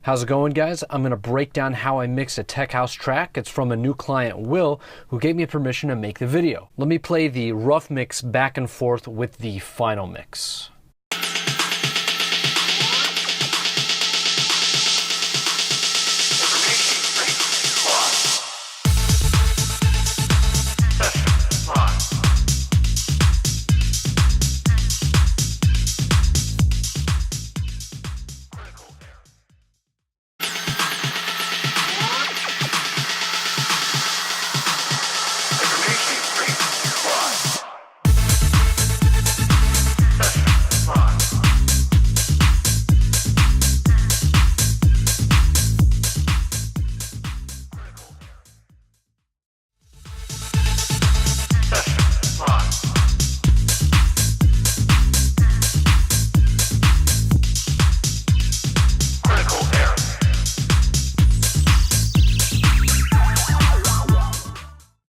How's it going, guys? I'm going to break down how I mix a tech house track. It's from a new client, Will, who gave me permission to make the video. Let me play the rough mix back and forth with the final mix.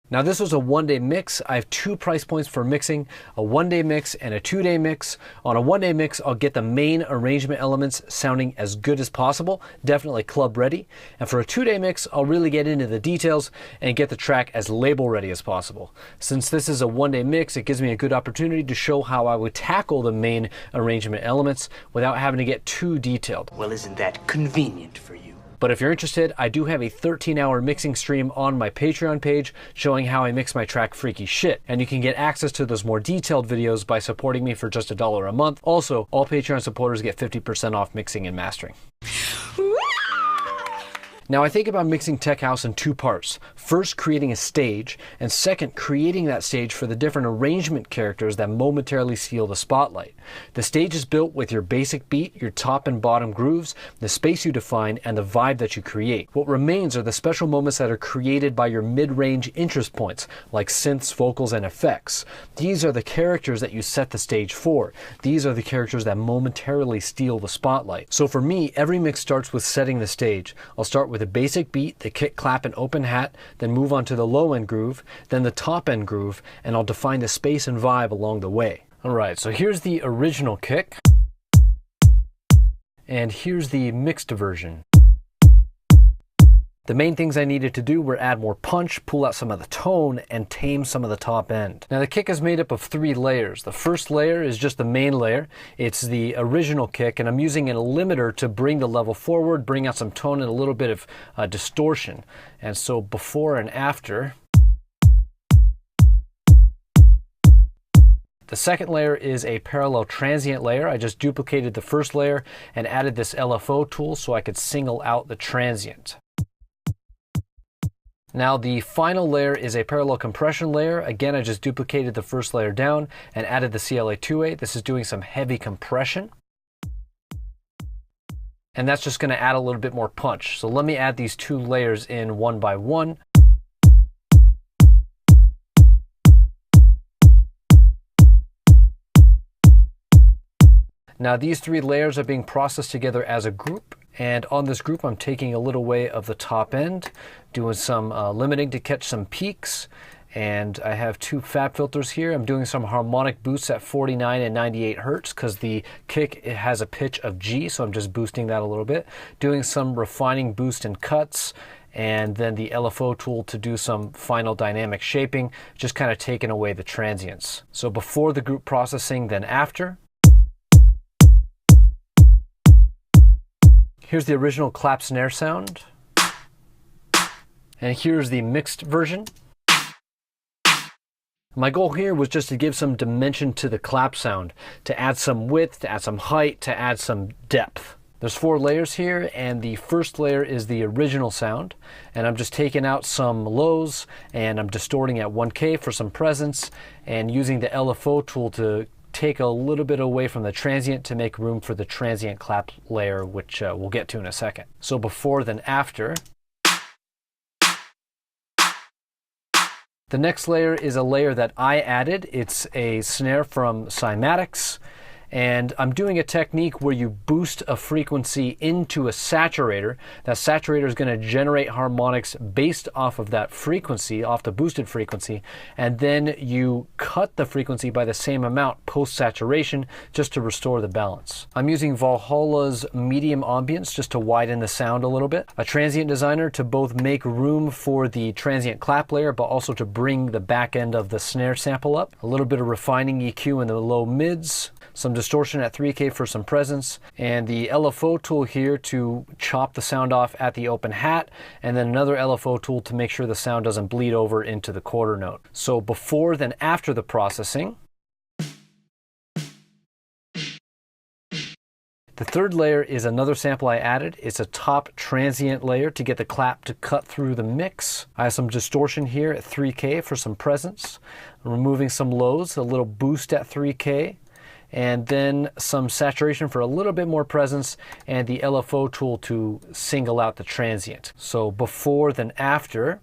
Now this was a one-day mix. I have two price points for mixing, a one-day mix and a two-day mix. On a one-day mix, I'll get the main arrangement elements sounding as good as possible, definitely club ready. And for a two-day mix, I'll really get into the details and get the track as label ready as possible. Since this is a one-day mix, it gives me a good opportunity to show how I would tackle the main arrangement elements without having to get too detailed. Well, isn't that convenient for you? But if you're interested, I do have a 13-hour mixing stream on my Patreon page showing how I mix my track freaky shit. And you can get access to those more detailed videos by supporting me for just $1 a month. Also, all Patreon supporters get 50% off mixing and mastering. Now I think about mixing tech house in two parts. First, creating a stage, and second, creating that stage for the different arrangement characters that momentarily steal the spotlight. The stage is built with your basic beat, your top and bottom grooves, the space you define, and the vibe that you create. What remains are the special moments that are created by your mid-range interest points, like synths, vocals, and effects. These are the characters that you set the stage for. These are the characters that momentarily steal the spotlight. So for me, every mix starts with setting the stage. I'll start with a basic beat, the kick, clap, and open hat, then move on to the low end groove, then the top end groove, and I'll define the space and vibe along the way. Alright, so here's the original kick, and here's the mixed version. The main things I needed to do were add more punch, pull out some of the tone, and tame some of the top end. Now the kick is made up of 3 layers. The first layer is just the main layer. It's the original kick, and I'm using a limiter to bring the level forward, bring out some tone and a little bit of distortion. And so before and after. The second layer is a parallel transient layer. I just duplicated the first layer and added this LFO tool so I could single out the transient. Now the final layer is a parallel compression layer. Again, I just duplicated the first layer down and added the CLA2A. This is doing some heavy compression. And that's just going to add a little bit more punch. So let me add these 2 layers in one by one. Now these 3 layers are being processed together as a group. And on this group, I'm taking a little way of the top end, doing some limiting to catch some peaks. And I have 2 fab filters here. I'm doing some harmonic boosts at 49 and 98 hertz because the kick, it has a pitch of G, so I'm just boosting that a little bit. Doing some refining boost and cuts, and then the LFO tool to do some final dynamic shaping, just kind of taking away the transients. So before the group processing, then after. Here's the original clap snare sound. And here's the mixed version. My goal here was just to give some dimension to the clap sound, to add some width, to add some height, to add some depth. There's 4 layers here, and the first layer is the original sound. And I'm just taking out some lows, and I'm distorting at 1K for some presence, and using the LFO tool to take a little bit away from the transient to make room for the transient clap layer, which we'll get to in a second. So before then after. The next layer is a layer that I added. It's a snare from Cymatics, And I'm doing a technique where you boost a frequency into a saturator. That saturator is going to generate harmonics based off of that frequency, off the boosted frequency, and then you cut the frequency by the same amount post-saturation just to restore the balance. I'm using Valhalla's medium ambience just to widen the sound a little bit. A transient designer to both make room for the transient clap layer, but also to bring the back end of the snare sample up. A little bit of refining EQ in the low mids, some distortion at 3K for some presence, and the LFO tool here to chop the sound off at the open hat, and then another LFO tool to make sure the sound doesn't bleed over into the quarter note. So before then after the processing. The third layer is another sample I added. It's a top transient layer to get the clap to cut through the mix. I have some distortion here at 3K for some presence, removing some lows, a little boost at 3K, and then some saturation for a little bit more presence, and the LFO tool to single out the transient. So before then after.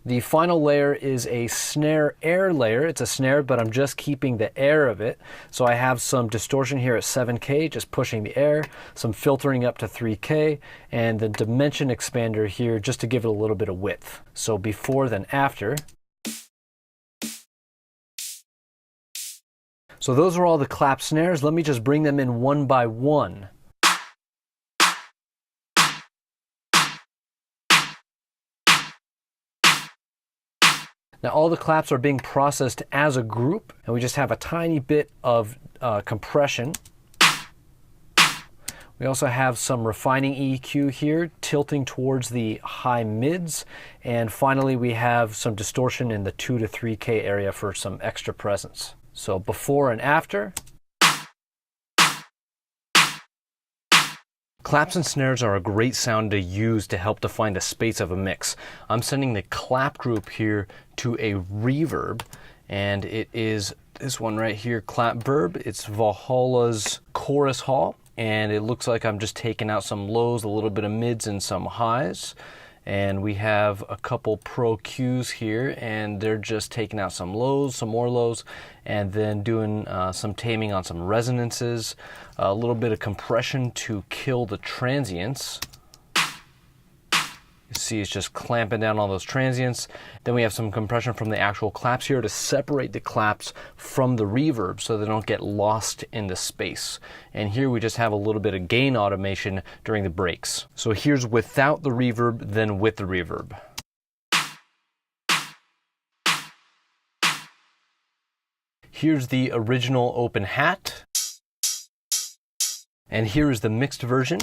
The final layer is a snare air layer. It's a snare, but I'm just keeping the air of it. So I have some distortion here at 7K, just pushing the air, some filtering up to 3K, and the dimension expander here just to give it a little bit of width. So before then after. So those are all the clap snares. Let me just bring them in one by one. Now all the claps are being processed as a group, and we just have a tiny bit of compression. We also have some refining EQ here, tilting towards the high mids. And finally, we have some distortion in the 2 to 3K area for some extra presence. So before and after. Claps and snares are a great sound to use to help define the space of a mix. I'm sending the clap group here to a reverb, and it is this one right here, clap verb. It's Valhalla's chorus hall, and it looks like I'm just taking out some lows, a little bit of mids, and some highs. And we have a couple pro Qs here, and they're just taking out some lows, some more lows, and then doing some taming on some resonances, a little bit of compression to kill the transients. You see it's just clamping down on those transients. Then we have some compression from the actual claps here to separate the claps from the reverb so they don't get lost in the space. And here we just have a little bit of gain automation during the breaks. So here's without the reverb, then with the reverb. Here's the original open hat. And here is the mixed version.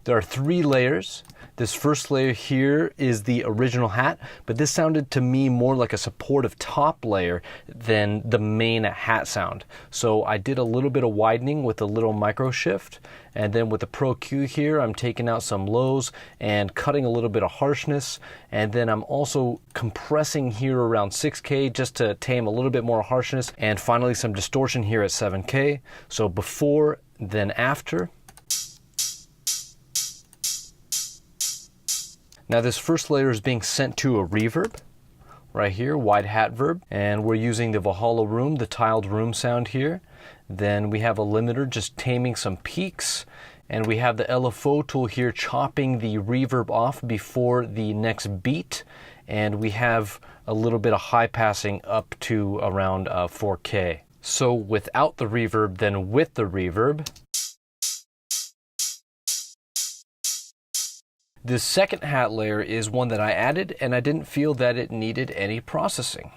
There are 3 layers. This first layer here is the original hat, but this sounded to me more like a supportive top layer than the main hat sound. So I did a little bit of widening with a little micro shift, and then with the Pro Q here, I'm taking out some lows and cutting a little bit of harshness, and then I'm also compressing here around 6K just to tame a little bit more harshness, and finally some distortion here at 7K. So before, then after. Now this first layer is being sent to a reverb, right here, wide hat verb, and we're using the Valhalla room, the tiled room sound here. Then we have a limiter just taming some peaks, and we have the LFO tool here chopping the reverb off before the next beat, and we have a little bit of high passing up to around 4K. So without the reverb, then with the reverb. This second hat layer is one that I added, and I didn't feel that it needed any processing.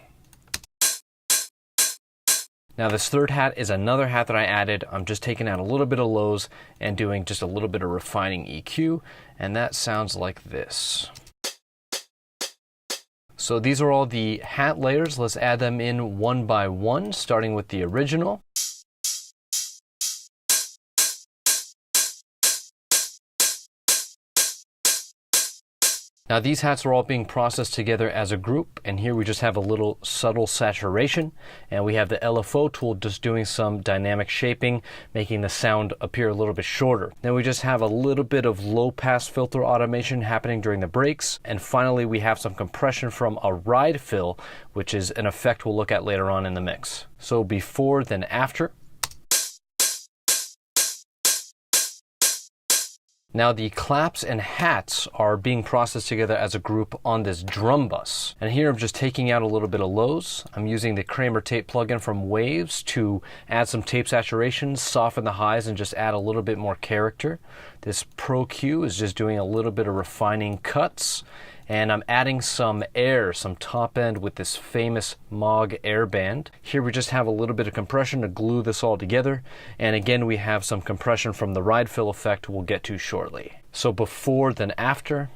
Now this third hat is another hat that I added. I'm just taking out a little bit of lows and doing just a little bit of refining EQ, and that sounds like this. So these are all the hat layers. Let's add them in one by one, starting with the original. Now these hats are all being processed together as a group, and here we just have a little subtle saturation, and we have the LFO tool just doing some dynamic shaping, making the sound appear a little bit shorter. Then we just have a little bit of low pass filter automation happening during the breaks, and finally we have some compression from a ride fill, which is an effect we'll look at later on in the mix. So before then after. Now the claps and hats are being processed together as a group on this drum bus. And here I'm just taking out a little bit of lows. I'm using the Kramer tape plugin from Waves to add some tape saturation, soften the highs, and just add a little bit more character. This Pro Q is just doing a little bit of refining cuts. And I'm adding some air, some top end with this famous Moog air band. Here we just have a little bit of compression to glue this all together. And again, we have some compression from the ride fill effect we'll get to shortly. So before then after.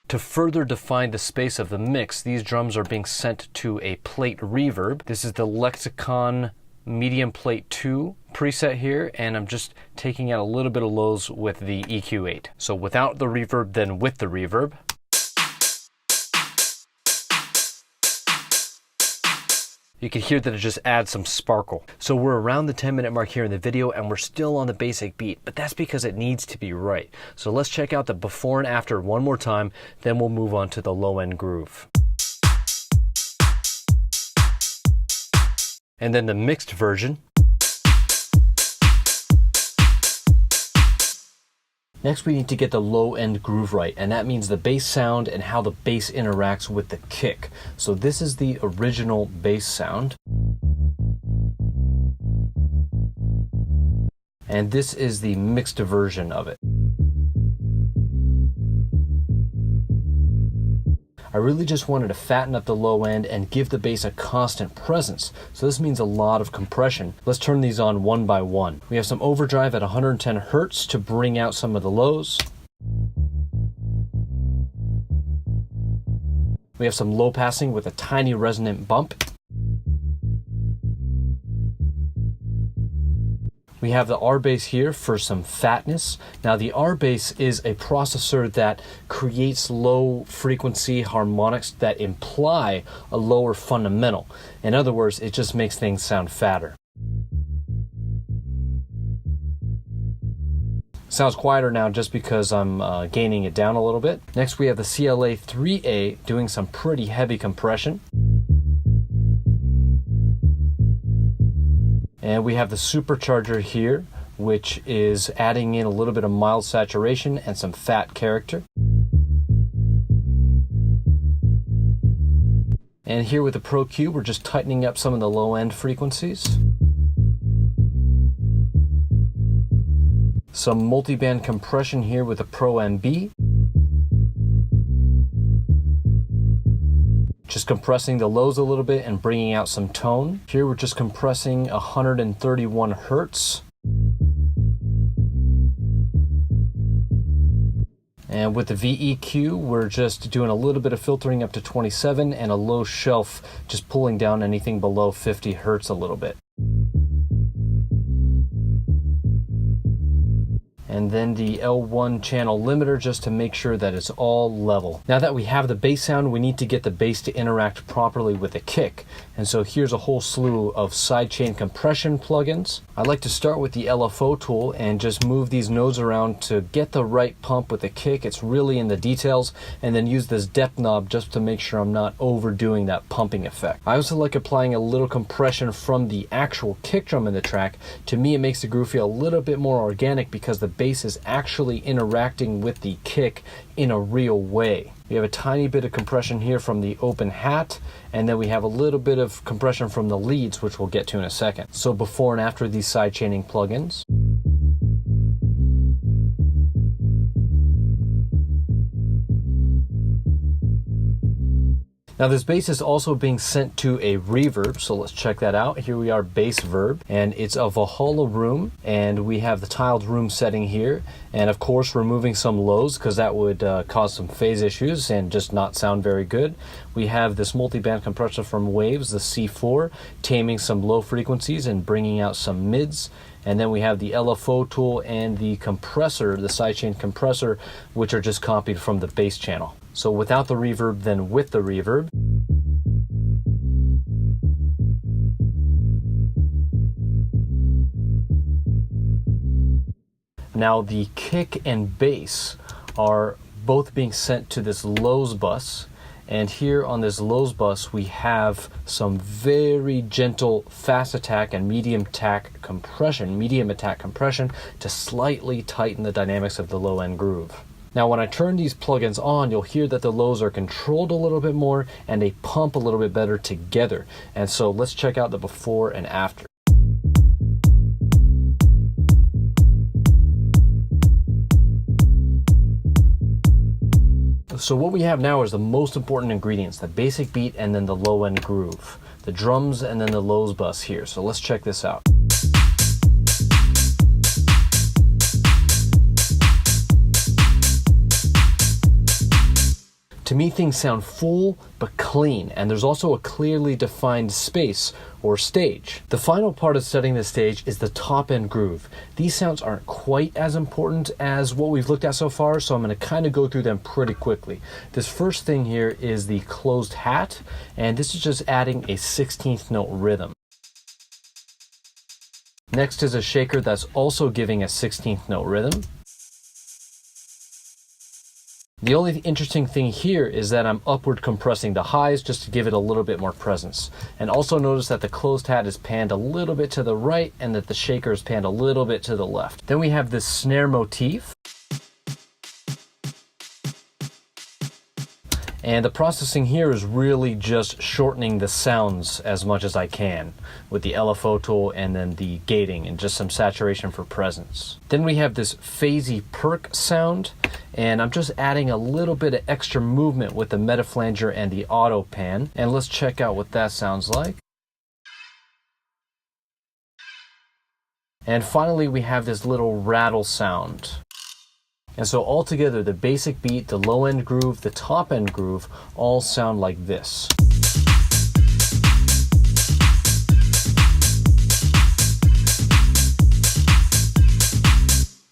To further define the space of the mix, these drums are being sent to a plate reverb. This is the Lexicon Medium Plate 2 preset here, and I'm just taking out a little bit of lows with the EQ8. So without the reverb, then with the reverb. You can hear that it just adds some sparkle. So we're around the 10-minute mark here in the video, and we're still on the basic beat, but that's because it needs to be right. So let's check out the before and after one more time, then we'll move on to the low-end groove. And then the mixed version. Next we need to get the low end groove right, and that means the bass sound and how the bass interacts with the kick. So this is the original bass sound. And this is the mixed version of it. I really just wanted to fatten up the low end and give the bass a constant presence. So this means a lot of compression. Let's turn these on one by one. We have some overdrive at 110 Hertz to bring out some of the lows. We have some low passing with a tiny resonant bump. We have the R bass here for some fatness. Now the R bass is a processor that creates low frequency harmonics that imply a lower fundamental. In other words, it just makes things sound fatter. Sounds quieter now just because I'm gaining it down a little bit. Next we have the CLA 3A doing some pretty heavy compression. And we have the supercharger here, which is adding in a little bit of mild saturation and some fat character. And here with the Pro Q, we're just tightening up some of the low end frequencies. Some multi-band compression here with the Pro MB. Just compressing the lows a little bit and bringing out some tone. Here we're just compressing 131 Hertz. And with the VEQ, we're just doing a little bit of filtering up to 27 and a low shelf, just pulling down anything below 50 Hertz a little bit. And then the L1 channel limiter just to make sure that it's all level. Now that we have the bass sound, we need to get the bass to interact properly with the kick. And so here's a whole slew of sidechain compression plugins. I like to start with the LFO tool and just move these nodes around to get the right pump with the kick. It's really in the details, and then use this depth knob just to make sure I'm not overdoing that pumping effect. I also like applying a little compression from the actual kick drum in the track. To me, it makes the groove feel a little bit more organic because the bass is actually interacting with the kick in a real way. We have a tiny bit of compression here from the open hat, and then we have a little bit of compression from the leads, which we'll get to in a second. So before and after these sidechaining plugins. Now Now this bass is also being sent to a reverb, so let's check that out. Here we are, bass verb, and it's a Valhalla room, and we have the tiled room setting here, and of course removing some lows because that would cause some phase issues and just not sound very good. We have this multi-band compressor from Waves, the C4, taming some low frequencies and bringing out some mids. And then we have the LFO tool and the compressor, the sidechain compressor, which are just copied from the bass channel. So without the reverb, then with the reverb. Now the kick and bass are both being sent to this lows bus. And here on this lows bus, we have some very gentle fast attack and medium attack compression to slightly tighten the dynamics of the low end groove. Now when I turn these plugins on, you'll hear that the lows are controlled a little bit more and they pump a little bit better together. And so let's check out the before and after. So what we have now is the most important ingredients, the basic beat and then the low end groove, the drums and then the lows bus here. So let's check this out. To me, things sound full but clean, and there's also a clearly defined space or stage. The final part of setting the stage is the top end groove. These sounds aren't quite as important as what we've looked at so far, so I'm going to kind of go through them pretty quickly. This first thing here is the closed hat, and this is just adding a 16th note rhythm. Next is a shaker that's also giving a 16th note rhythm. The only interesting thing here is that I'm upward compressing the highs just to give it a little bit more presence. And also notice that the closed hat is panned a little bit to the right and that the shaker is panned a little bit to the left. Then we have this snare motif. And the processing here is really just shortening the sounds as much as I can with the LFO tool and then the gating and just some saturation for presence. Then we have this phasey perk sound, and I'm just adding a little bit of extra movement with the metaflanger and the auto pan. And let's check out what that sounds like. And finally we have this little rattle sound. And so altogether, the basic beat, the low end groove, the top end groove all sound like this.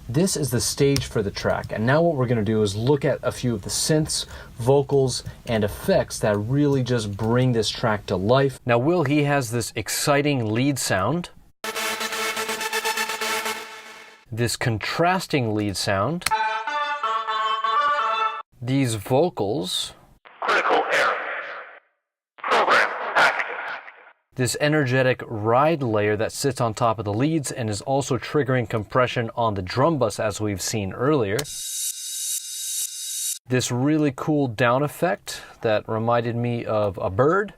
This is the stage for the track, and now what we're going to do is look at a few of the synths, vocals, and effects that really just bring this track to life. Now Will, he has this exciting lead sound, this contrasting lead sound, these vocals, critical error, program active, this energetic ride layer that sits on top of the leads and is also triggering compression on the drum bus as we've seen earlier. This really cool down effect that reminded me of a bird.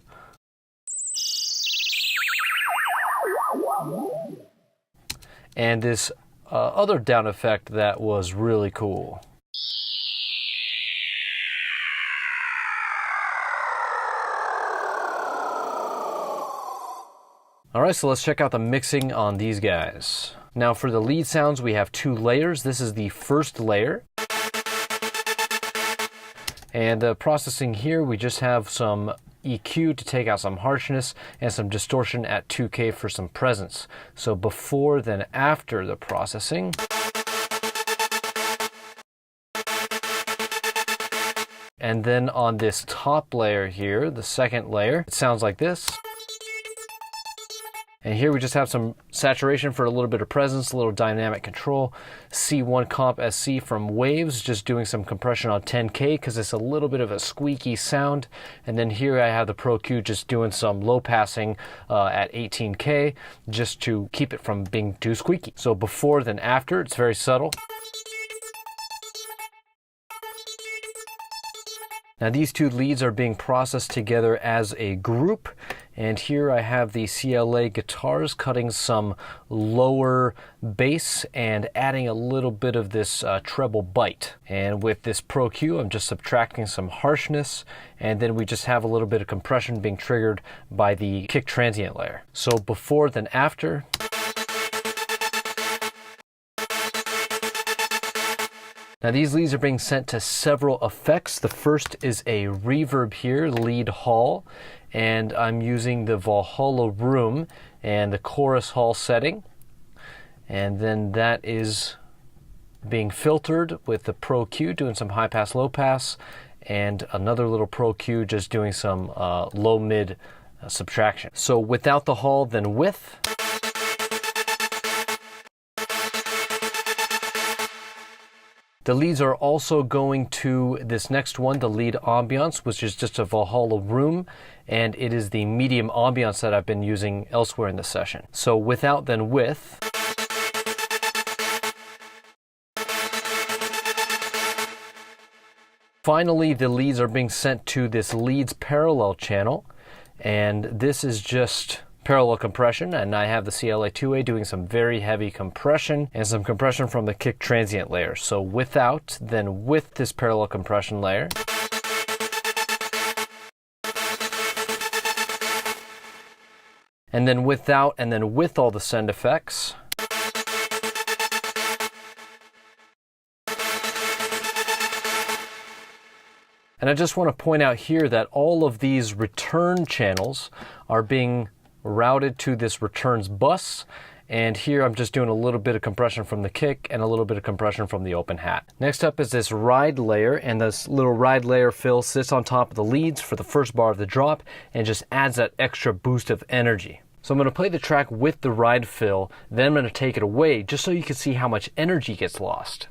And this other down effect that was really cool. Alright, so let's check out the mixing on these guys. Now for the lead sounds, we have two layers. This is the first layer. And the processing here, we just have some EQ to take out some harshness and some distortion at 2K for some presence. So before then after the processing. And then on this top layer here, the second layer, it sounds like this. And here we just have some saturation for a little bit of presence, a little dynamic control. C1 Comp SC from Waves, just doing some compression on 10K because it's a little bit of a squeaky sound. And then here I have the Pro Q just doing some low passing at 18K just to keep it from being too squeaky. So before then after, it's very subtle. Now these two leads are being processed together as a group, And here I have the CLA guitars cutting some lower bass and adding a little bit of this treble bite. And with this Pro Q, I'm just subtracting some harshness, and then we just have a little bit of compression being triggered by the kick transient layer. So before then after. Now these leads are being sent to several effects. The first is a reverb here, lead hall, and I'm using the Valhalla room and the chorus hall setting. And then that is being filtered with the Pro Q, doing some high pass, low pass, and another little Pro Q just doing some low mid subtraction. So without the hall, then with. The leads are also going to this next one, the lead ambiance, which is just a Valhalla room, and it is the medium ambiance that I've been using elsewhere in the session. So without, then with. Finally, the leads are being sent to this leads parallel channel, and this is just parallel compression, and I have the CLA2A doing some very heavy compression and some compression from the kick transient layer. So without, then with this parallel compression layer. And then without, and then with all the send effects. And I just want to point out here that all of these return channels are being routed to this returns bus, and here I'm just doing a little bit of compression from the kick and a little bit of compression from the open hat. Next up is this ride layer, and this little ride layer fill sits on top of the leads for the first bar of the drop and just adds that extra boost of energy. So I'm going to play the track with the ride fill, then I'm going to take it away just so you can see how much energy gets lost.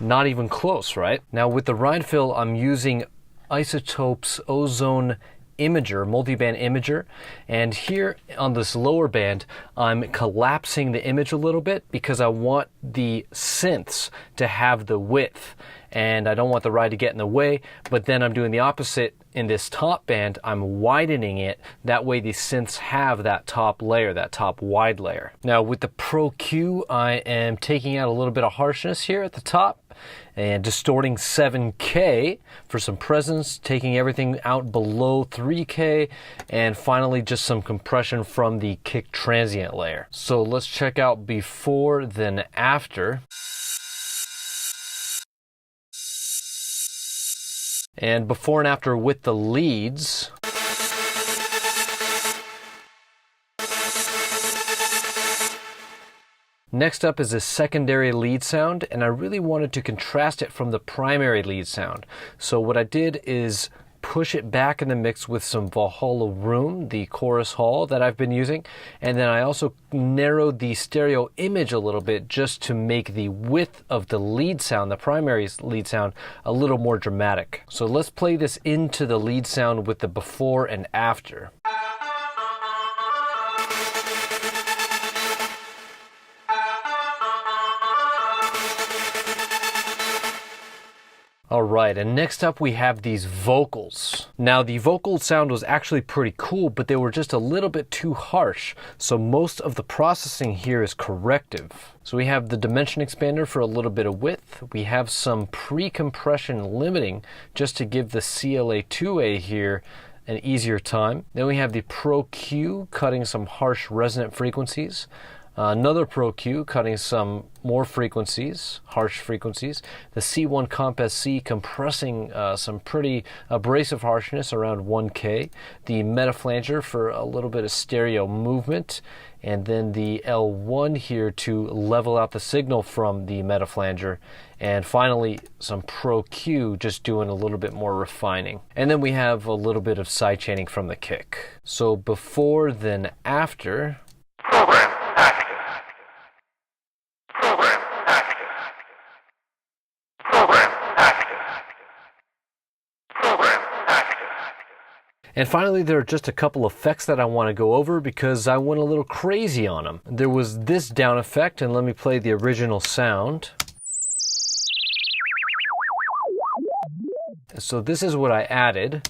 Not even close, right? Now with the ride fill, I'm using Isotope's Ozone Imager, multiband imager, and here on this lower band, I'm collapsing the image a little bit because I want the synths to have the width, and I don't want the ride to get in the way, but then I'm doing the opposite in this top band. I'm widening it, that way the synths have that top layer, that top wide layer. Now with the Pro Q, I am taking out a little bit of harshness here at the top, and distorting 7K for some presence, taking everything out below 3K, and finally just some compression from the kick transient layer. So let's check out before then after. And before and after with the leads. Next up is a secondary lead sound, and I really wanted to contrast it from the primary lead sound. So what I did is push it back in the mix with some Valhalla room, the chorus hall that I've been using, and then I also narrowed the stereo image a little bit just to make the width of the lead sound, the primary lead sound, a little more dramatic. So let's play this into the lead sound with the before and after. All right, and next up we have these vocals. Now the vocal sound was actually pretty cool, but they were just a little bit too harsh. So most of the processing here is corrective. So we have the dimension expander for a little bit of width. We have some pre-compression limiting just to give the CLA2A here an easier time. Then we have the Pro Q cutting some harsh resonant frequencies. Another Pro Q cutting some more frequencies, harsh frequencies. The C1 Comp SC compressing some pretty abrasive harshness around 1K. The Metaflanger for a little bit of stereo movement. And then the L1 here to level out the signal from the Metaflanger. And finally, some Pro Q just doing a little bit more refining. And then we have a little bit of sidechaining from the kick. So before then after. Program active. Program active. Program active. Program active. And finally, there are just a couple effects that I want to go over because I went a little crazy on them. There was this down effect, and let me play the original sound. So this is what I added.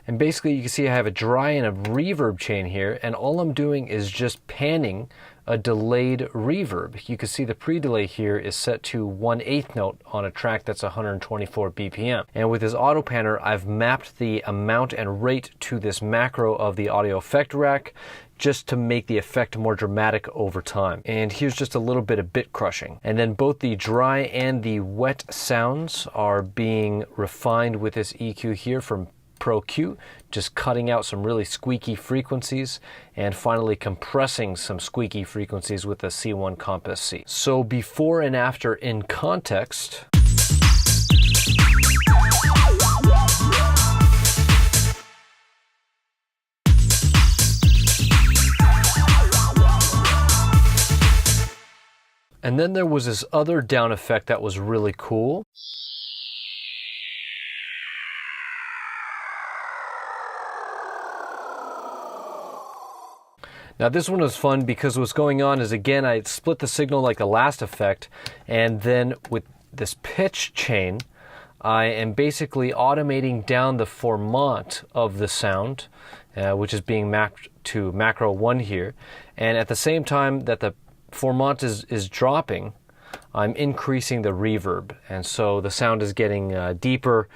And basically you can see I have a dry and a reverb chain here, and all I'm doing is just panning a delayed reverb. You can see the pre-delay here is set to 1/8 note on a track that's 124 BPM. And with this auto panner, I've mapped the amount and rate to this macro of the audio effect rack just to make the effect more dramatic over time. And here's just a little bit of bit crushing. And then both the dry and the wet sounds are being refined with this EQ here from Pro Q, just cutting out some really squeaky frequencies and finally compressing some squeaky frequencies with the C1 Compass C. So before and after in context. And then there was this other down effect that was really cool. Now this one was fun because what's going on is, again, I split the signal like the last effect, and then with this pitch chain, I am basically automating down the formant of the sound, which is being mapped to macro 1 here. And at the same time that the formant is dropping, I'm increasing the reverb. And so the sound is getting deeper,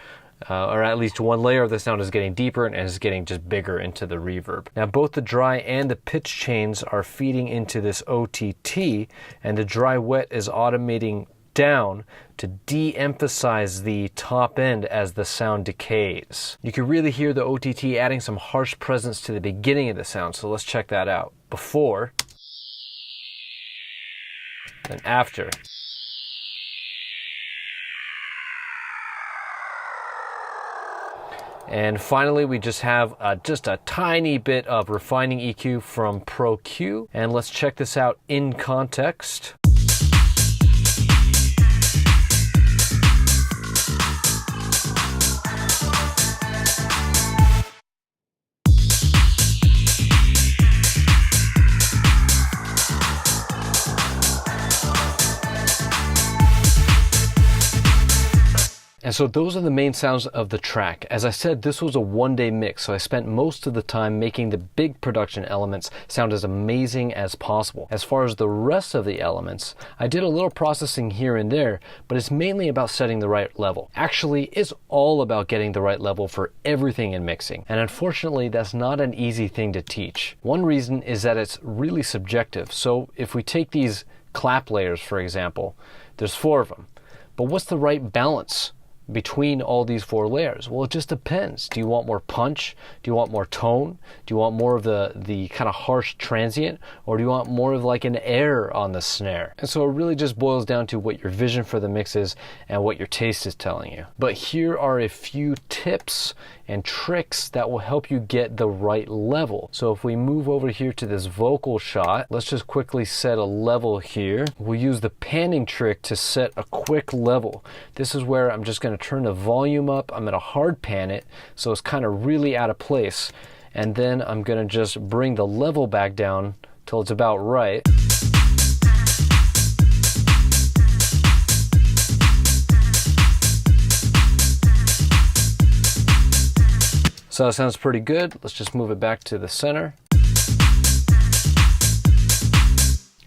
or at least one layer of the sound is getting deeper and is getting just bigger into the reverb. Now both the dry and the pitch chains are feeding into this OTT, and the dry wet is automating down to de-emphasize the top end as the sound decays. You can really hear the OTT adding some harsh presence to the beginning of the sound, so let's check that out. Before and after. And finally, we just have just a tiny bit of refining EQ from Pro Q. And let's check this out in context. And so those are the main sounds of the track. As I said, this was a one-day mix, so I spent most of the time making the big production elements sound as amazing as possible. As far as the rest of the elements, I did a little processing here and there, but it's mainly about setting the right level. Actually, it's all about getting the right level for everything in mixing. And unfortunately, that's not an easy thing to teach. One reason is that it's really subjective. So if we take these clap layers, for example, there's 4 of them. But what's the right balance between all these 4 layers? Well, it just depends. Do you want more punch? Do you want more tone? Do you want more of the kind of harsh transient? Or do you want more of like an air on the snare? And so it really just boils down to what your vision for the mix is and what your taste is telling you. But here are a few tips and tricks that will help you get the right level. So if we move over here to this vocal shot, let's just quickly set a level here. We'll use the panning trick to set a quick level. This is where I'm just going to turn the volume up. I'm going to hard pan it so it's kind of really out of place. And then I'm going to just bring the level back down till it's about right. So that sounds pretty good. Let's just move it back to the center.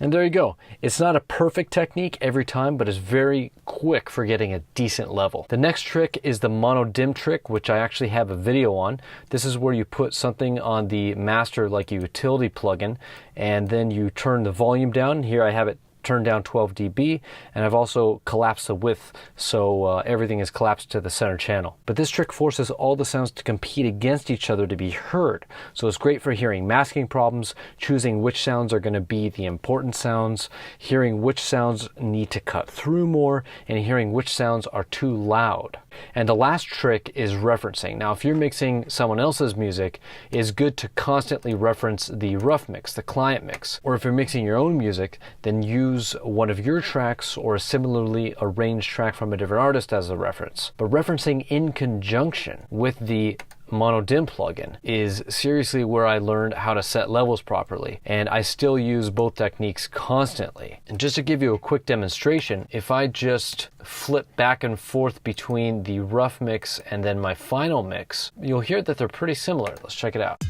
And there you go. It's not a perfect technique every time, but it's very quick for getting a decent level. The next trick is the mono dim trick, which I actually have a video on. This is where you put something on the master like a utility plugin, and then you turn the volume down. Here I have it turned down 12 dB, and I've also collapsed the width so everything is collapsed to the center channel. But this trick forces all the sounds to compete against each other to be heard. So it's great for hearing masking problems, choosing which sounds are going to be the important sounds, hearing which sounds need to cut through more, and hearing which sounds are too loud. And the last trick is referencing. Now, if you're mixing someone else's music, it's good to constantly reference the rough mix, the client mix. Or if you're mixing your own music, then use one of your tracks or a similarly arranged track from a different artist as a reference. But referencing in conjunction with the mono dim plugin is seriously where I learned how to set levels properly, and I still use both techniques constantly. And just to give you a quick demonstration, if I just flip back and forth between the rough mix and then my final mix, you'll hear that they're pretty similar. Let's check it out.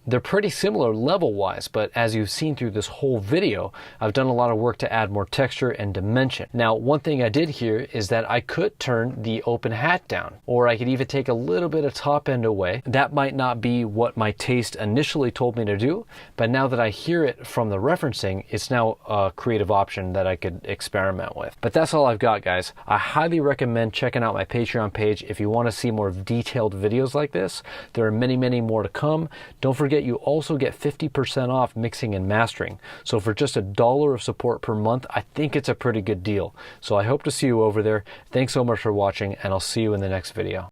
They're pretty similar level-wise, but as you've seen through this whole video, I've done a lot of work to add more texture and dimension. Now, one thing I did here is that I could turn the open hat down, or I could even take a little bit of top end away. That might not be what my taste initially told me to do, but now that I hear it from the referencing, it's now a creative option that I could experiment with. But that's all I've got, guys. I highly recommend checking out my Patreon page if you want to see more detailed videos like this. There are many, many more to come. Don't forget, you also get 50% off mixing and mastering. So for just $1 of support per month, I think it's a pretty good deal. So I hope to see you over there. Thanks so much for watching, and I'll see you in the next video.